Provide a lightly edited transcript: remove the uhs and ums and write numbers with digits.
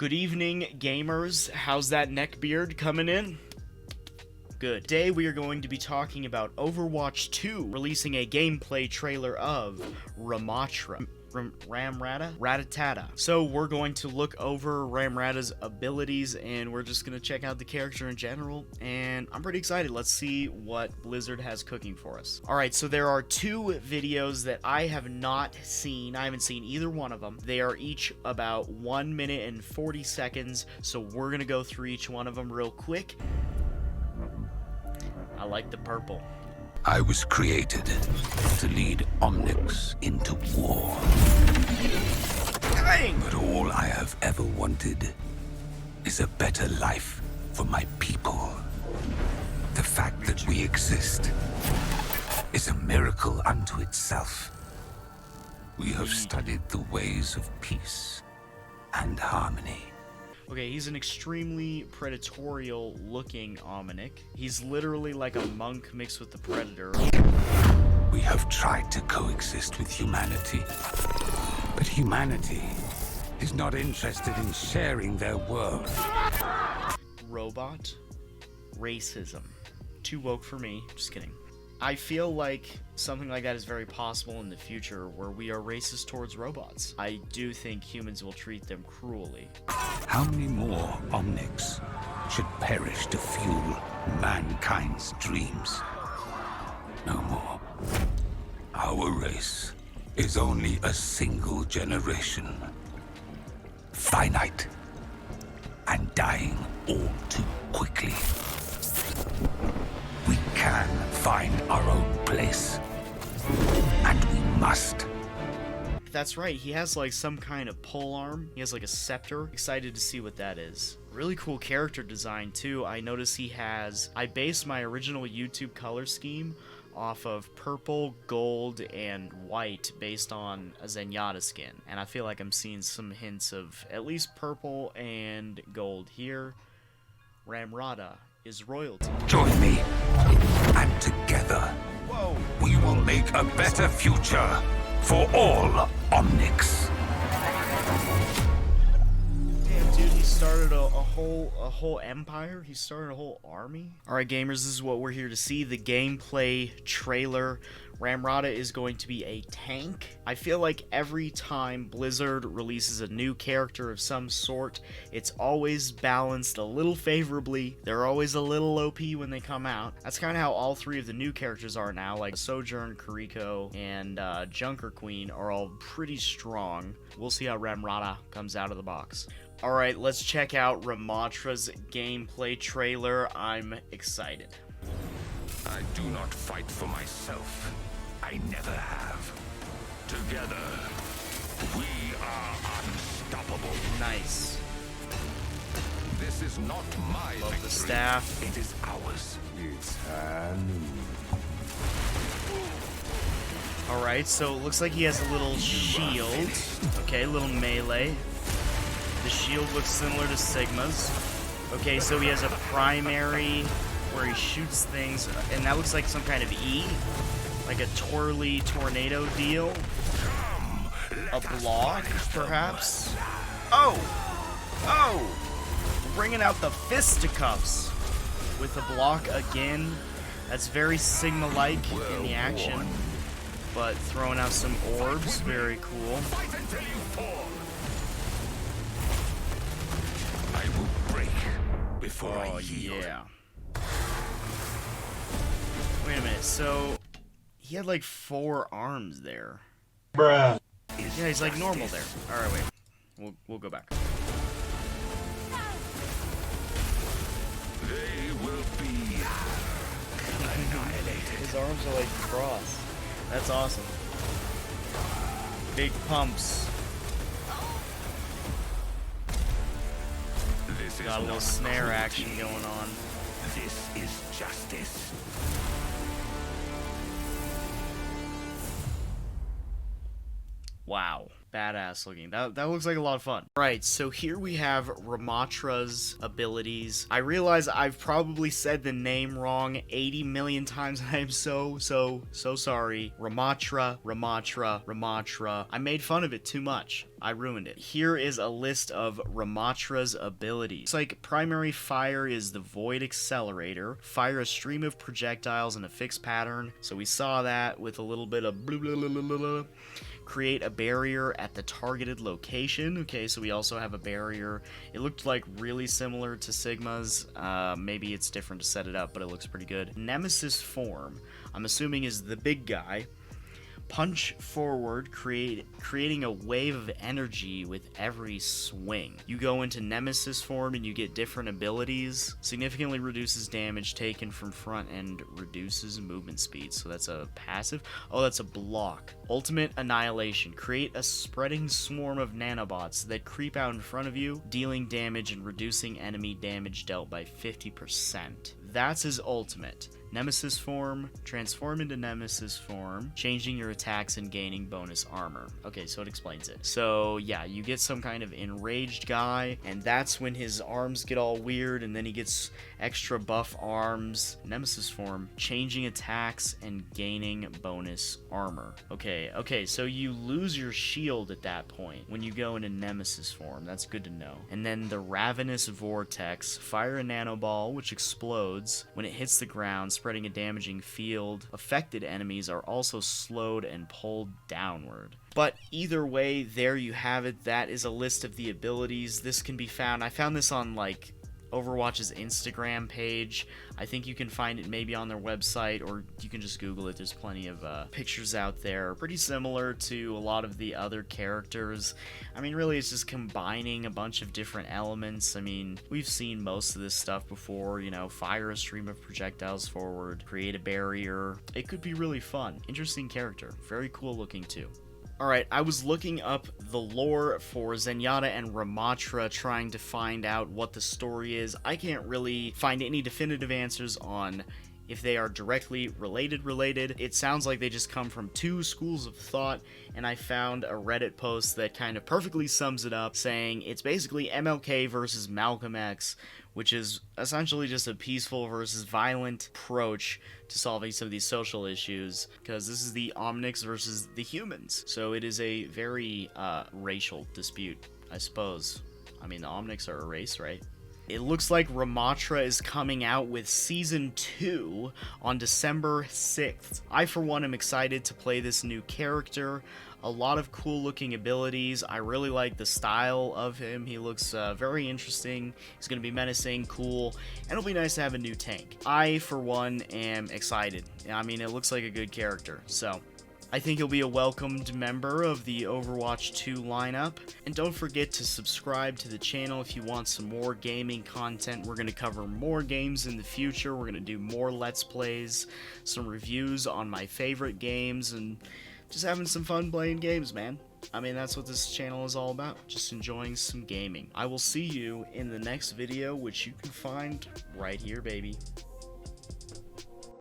Good evening, gamers. How's that neck beard coming in? Good. Today we are going to be talking about Overwatch 2 releasing a gameplay trailer of Ramattra. Ramattra. So we're going to look over Ramattra's abilities and we're just going to check out the character in general, and I'm pretty excited. Let's see what Blizzard has cooking for us. Alright, so there are two videos that I have not seen. I haven't seen either one of them. They are each about 1 minute and 40 seconds, so we're going to go through each one of them real quick. I like the purple. I was created to lead omnics into war. Dang! But all I have ever wanted is a better life for my people. The fact that we exist is a miracle unto itself. We have studied the ways of peace and harmony. Okay, he's an extremely predatorial looking omnic. He's literally like a monk mixed with the predator. We have tried to coexist with humanity, but humanity is not interested in sharing their world. Robot racism. Too woke for me. Just kidding. I feel like something like that is very possible in the future, where we are racist towards robots. I do think humans will treat them cruelly. How many more omnics should perish to fuel mankind's dreams? No more. Our race is only a single generation. Finite. And dying all too quickly. We can find our own place. And we must. That's right, he has like some kind of pole arm. He has like a scepter. Excited to see what that is. Really cool character design too. I notice I based my original YouTube color scheme off of purple, gold, and white based on a Zenyatta skin. And I feel like I'm seeing some hints of at least purple and gold here. Ramattra is royalty. Join me, and together, we will make a better future for all omnics. Damn, dude, he started a whole empire. He started a whole army. All right, gamers, this is what we're here to see. The gameplay trailer. Ramattra is going to be a tank. I feel like every time Blizzard releases a new character of some sort, it's always balanced a little favorably. They're always a little OP when they come out. That's kind of how all three of the new characters are now, like Sojourn, Kiriko, and Junker Queen are all pretty strong. We'll see how Ramattra comes out of the box. Alright, let's check out Ramattra's gameplay trailer. I'm excited. I do not fight for myself. I never have. Together, we are unstoppable. Nice. This is not my Love victory. the staff. It is ours. It's Alright, so it looks like he has a little shield. Okay, a little melee. The shield looks similar to Sigma's. Okay, so he has a primary where he shoots things, and that looks like some kind of E. Like a twirly tornado deal. A block, perhaps? Oh! Oh! Bringing out the fisticuffs with the block again. That's very Sigma-like in the action. But throwing out some orbs, very cool. I will break before I heal. Yeah. Wait a minute, so he had like 4 arms there. Bruh. Yeah, he's like normal there. Alright, wait. We'll go back. They will be annihilated. His arms are like crossed. That's awesome. Big pumps. This is Got a little not snare cruelty. action going on. This is justice. Wow. badass looking. That looks like a lot of fun. Right, so here we have Ramattra's abilities. I realize I've probably said the name wrong 80 million times, and I am so sorry. Ramattra. I made fun of it too much. I ruined it. Here is a list of Ramattra's abilities. It's like primary fire is the Void Accelerator. Fire a stream of projectiles in a fixed pattern. So we saw that with a little bit of blah, blah, blah, blah, blah. Create a barrier at the targeted location. Okay, so we also have a barrier. It looked like really similar to Sigma's. Maybe it's different to set it up, but it looks pretty good. Nemesis form, I'm assuming, is the big guy. Punch forward, creating a wave of energy with every swing. You go into Nemesis form and you get different abilities. Significantly reduces damage taken from front and reduces movement speed. So that's a passive. Oh, that's a block. Ultimate Annihilation. Create a spreading swarm of nanobots that creep out in front of you, dealing damage and reducing enemy damage dealt by 50%. That's his ultimate. Nemesis form, transform into Nemesis form, changing your attacks and gaining bonus armor. Okay, so it explains it. So yeah, you get some kind of enraged guy, and that's when his arms get all weird, and then he gets extra buff arms. Nemesis form, changing attacks and gaining bonus armor. Okay, so you lose your shield at that point when you go into Nemesis form. That's good to know. And then the Ravenous Vortex, fire a nanoball which explodes when it hits the ground, spreading a damaging field. Affected enemies are also slowed and pulled downward. But either way, there you have it. That is a list of the abilities. This can be found. I found this on like Overwatch's Instagram page. I think you can find it maybe on their website, or you can just Google it. There's plenty of pictures out there. Pretty similar to a lot of the other characters. I mean, really, it's just combining a bunch of different elements. I mean, we've seen most of this stuff before, you know, fire a stream of projectiles forward, create a barrier. It could be really fun. Interesting character. Very cool looking too. Alright, I was looking up the lore for Zenyatta and Ramattra, trying to find out what the story is. I can't really find any definitive answers on if they are directly related. It sounds like they just come from two schools of thought, and I found a Reddit post that kind of perfectly sums it up, saying it's basically MLK versus Malcolm X, which is essentially just a peaceful versus violent approach to solving some of these social issues, because this is the omnics versus the humans. So it is a very racial dispute, I suppose. I mean, the omnics are a race, right? It looks like Ramattra is coming out with Season 2 on December 6th. I, for one, am excited to play this new character. A lot of cool looking abilities. I really like the style of him. He looks very interesting. He's going to be menacing, cool, and it'll be nice to have a new tank. I, for one, am excited. I mean, it looks like a good character, so I think he'll be a welcomed member of the Overwatch 2 lineup. And don't forget to subscribe to the channel if you want some more gaming content. We're going to cover more games in the future. We're going to do more Let's Plays, some reviews on my favorite games, and just having some fun playing games, man. I mean, that's what this channel is all about, just enjoying some gaming. I will see you in the next video, which you can find right here, baby.